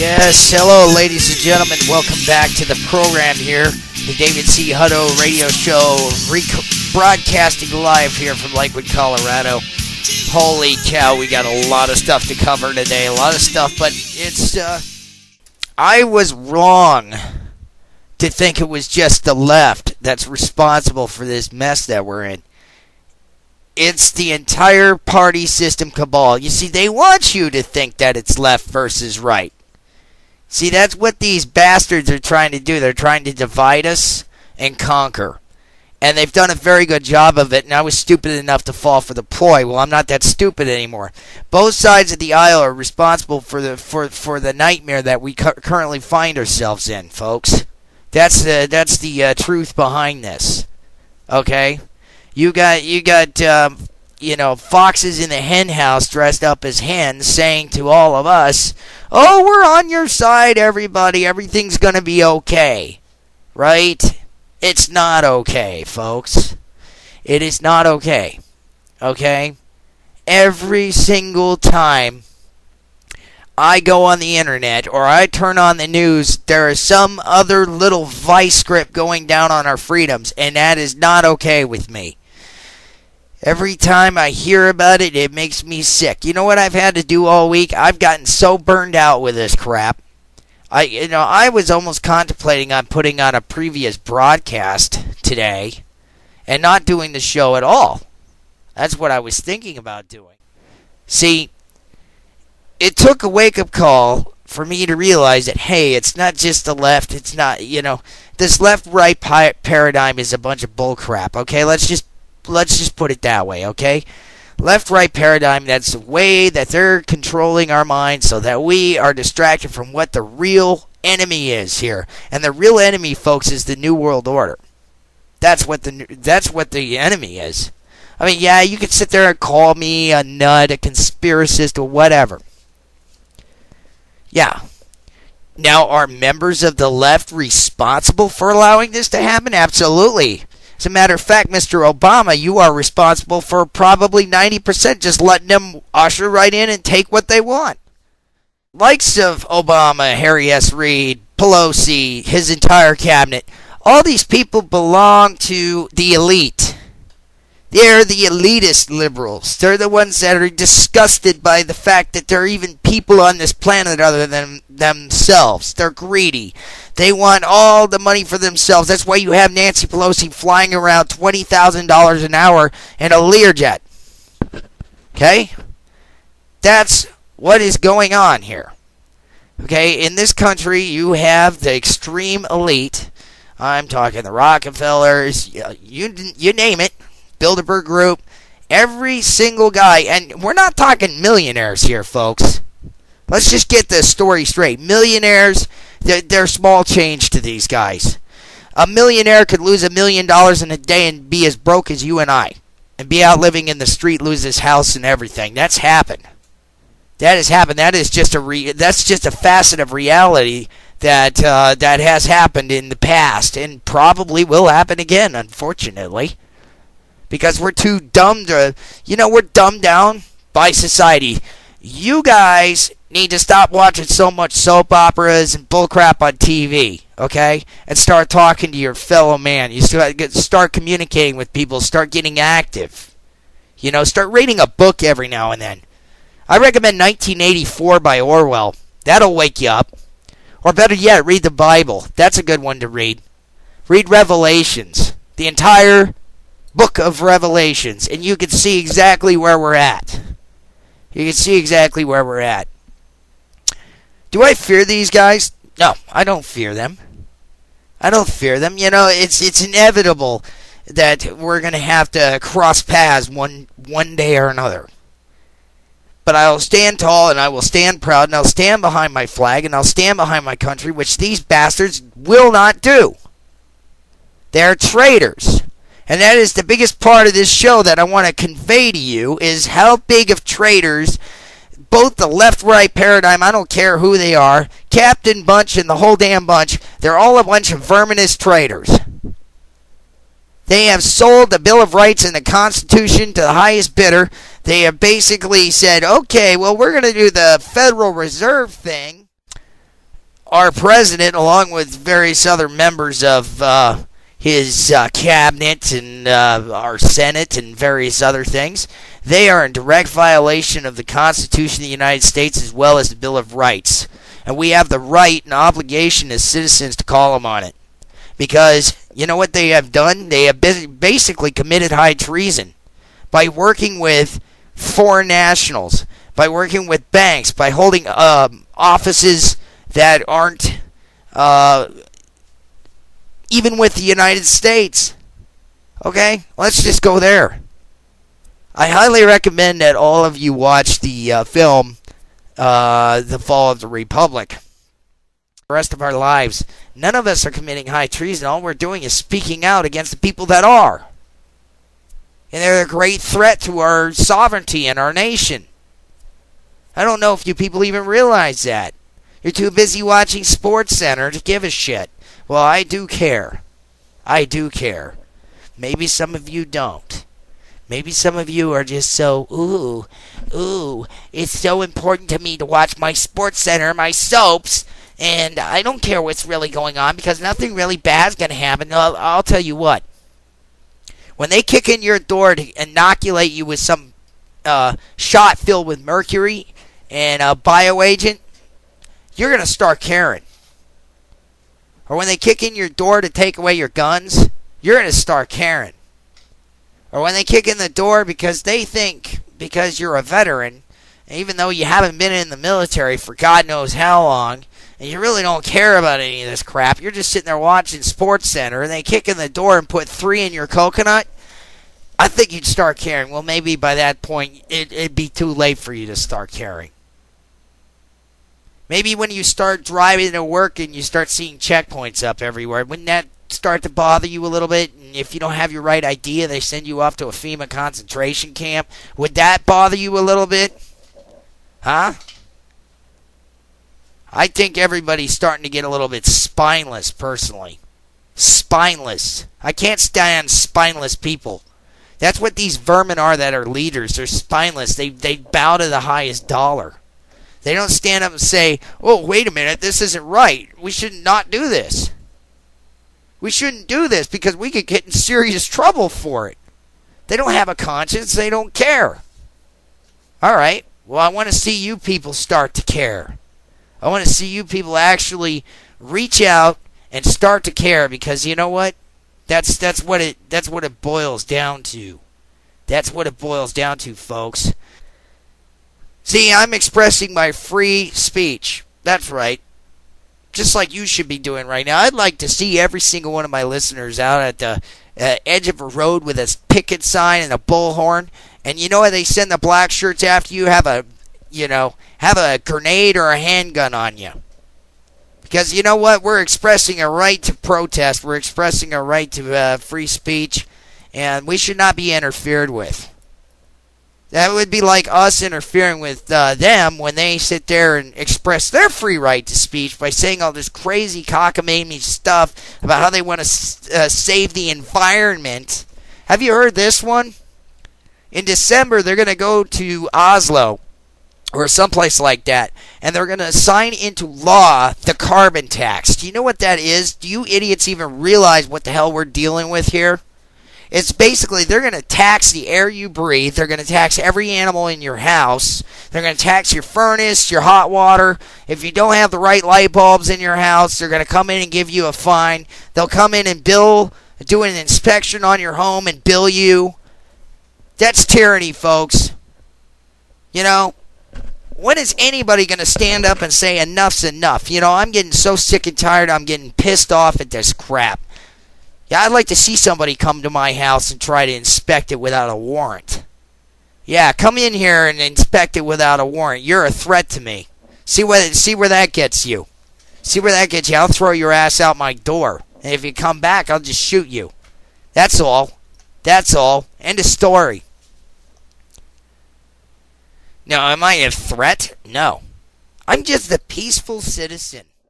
Yes, hello, ladies and gentlemen. Welcome back to the program here, the David C. Hutto radio show, broadcasting live here from Lakewood, Colorado. Holy cow, we got a lot of stuff to cover today, a lot of stuff, but it's, I was wrong to think it was just the left that's responsible for this mess that we're in. It's the entire party system cabal. You see, they want you to think that it's left versus right. See, that's what these bastards are trying to do. They're trying to divide us and conquer. And they've done a very good job of it, and I was stupid enough to fall for the ploy. Well, I'm not that stupid anymore. Both sides of the aisle are responsible for the nightmare that we currently find ourselves in, folks. That's the truth behind this. Okay? You got foxes in the hen house dressed up as hens saying to all of us, "Oh, we're on your side, everybody. Everything's going to be okay." Right? It's not okay, folks. It is not okay. Okay? Every single time I go on the internet or I turn on the news, there is some other little vice script going down on our freedoms, and that is not okay with me. Every time I hear about it, it makes me sick. You know what I've had to do all week? I've gotten so burned out with this crap. I was almost contemplating on putting on a previous broadcast today and not doing the show at all. That's what I was thinking about doing. See, it took a wake-up call for me to realize that, hey, it's not just the left. It's not, this left-right paradigm is a bunch of bullcrap, okay? Let's just put it that way, okay? Left-right paradigm, that's the way that they're controlling our minds so that we are distracted from what the real enemy is here. And the real enemy, folks, is the New World Order. That's what the enemy is. I mean, yeah, you could sit there and call me a nut, a conspiracist, or whatever. Yeah. Now, are members of the left responsible for allowing this to happen? Absolutely. As a matter of fact, Mr. Obama, you are responsible for probably 90% just letting them usher right in and take what they want. Likes of Obama, Harry S. Reid, Pelosi, his entire cabinet, all these people belong to the elite. They're the elitist liberals. They're the ones that are disgusted by the fact that there are even people on this planet other than themselves. They're greedy. They want all the money for themselves. That's why you have Nancy Pelosi flying around $20,000 an hour in a Learjet. Okay? That's what is going on here. Okay? In this country, you have the extreme elite. I'm talking the Rockefellers, you name it. Bilderberg Group, every single guy, and we're not talking millionaires here, folks. Let's just get this story straight. Millionaires, they're small change to these guys. A millionaire could lose $1 million in a day and be as broke as you and I, and be out living in the street, lose his house and everything. That's happened. That has happened. That is just that's just a facet of reality that has happened in the past and probably will happen again, unfortunately. Because we're too dumb to, we're dumbed down by society. You guys need to stop watching so much soap operas and bullcrap on TV, okay? And start talking to your fellow man. You start communicating with people. Start getting active. Start reading a book every now and then. I recommend 1984 by Orwell. That'll wake you up. Or better yet, read the Bible. That's a good one to read. Read Revelations. The entire book of Revelations, and you can see exactly where we're at. You can see exactly where we're at. Do I fear these guys? No, I don't fear them. I don't fear them. It's inevitable that we're going to have to cross paths one day or another. But I will stand tall, and I will stand proud, and I'll stand behind my flag, and I'll stand behind my country, which these bastards will not do. They're traitors. And that is the biggest part of this show that I want to convey to you is how big of traitors, both the left-right paradigm, I don't care who they are, Captain Bunch and the whole damn bunch, they're all a bunch of verminous traitors. They have sold the Bill of Rights and the Constitution to the highest bidder. They have basically said, okay, well, we're going to do the Federal Reserve thing. our president, along with various other members of his cabinet and our Senate and various other things, they are in direct violation of the Constitution of the United States as well as the Bill of Rights. And we have the right and obligation as citizens to call them on it. Because you know what they have done? They have basically committed high treason by working with foreign nationals, by working with banks, by holding offices that aren't even with the United States. Okay? Let's just go there. I highly recommend that all of you watch the film, The Fall of the Republic. The rest of our lives, none of us are committing high treason. All we're doing is speaking out against the people that are. And they're a great threat to our sovereignty and our nation. I don't know if you people even realize that. You're too busy watching Sports Center to give a shit. Well, I do care. I do care. Maybe some of you don't. Maybe some of you are just so, it's so important to me to watch my Sports Center, my soaps, and I don't care what's really going on because nothing really bad's going to happen. I'll tell you what. When they kick in your door to inoculate you with some shot filled with mercury and a bioagent, you're going to start caring. Or when they kick in your door to take away your guns, you're going to start caring. Or when they kick in the door because they think, because you're a veteran, even though you haven't been in the military for God knows how long, and you really don't care about any of this crap, you're just sitting there watching Sports Center, and they kick in the door and put 3 in your coconut, I think you'd start caring. Well, maybe by that point, it'd be too late for you to start caring. Maybe when you start driving to work and you start seeing checkpoints up everywhere, wouldn't that start to bother you a little bit? And if you don't have your right idea, they send you off to a FEMA concentration camp. Would that bother you a little bit? Huh? I think everybody's starting to get a little bit spineless, personally. Spineless. I can't stand spineless people. That's what these vermin are that are leaders. They're spineless. They bow to the highest dollar. They don't stand up and say, oh, wait a minute, this isn't right. We should not do this. We shouldn't do this because we could get in serious trouble for it. They don't have a conscience. They don't care. All right. Well, I want to see you people start to care. I want to see you people actually reach out and start to care because you know what? That's what it boils down to. That's what it boils down to, folks. See, I'm expressing my free speech. That's right. Just like you should be doing right now. I'd like to see every single one of my listeners out at the edge of a road with a picket sign and a bullhorn. And you know why they send the black shirts after you have a grenade or a handgun on you. Because you know what? We're expressing a right to protest. We're expressing a right to free speech. And we should not be interfered with. That would be like us interfering with them when they sit there and express their free right to speech by saying all this crazy cockamamie stuff about how they want to save the environment. Have you heard this one? In December, they're going to go to Oslo or someplace like that, and they're going to sign into law the carbon tax. Do you know what that is? Do you idiots even realize what the hell we're dealing with here? It's basically they're going to tax the air you breathe. They're going to tax every animal in your house. They're going to tax your furnace, your hot water. If you don't have the right light bulbs in your house, they're going to come in and give you a fine. They'll come in and do an inspection on your home and bill you. That's tyranny, folks. You know, when is anybody going to stand up and say enough's enough? You know, I'm getting so sick and tired. I'm getting pissed off at this crap. Yeah, I'd like to see somebody come to my house and try to inspect it without a warrant. Yeah, come in here and inspect it without a warrant. You're a threat to me. See where that gets you. See where that gets you. I'll throw your ass out my door. And if you come back, I'll just shoot you. That's all. That's all. End of story. Now, am I a threat? No. I'm just a peaceful citizen.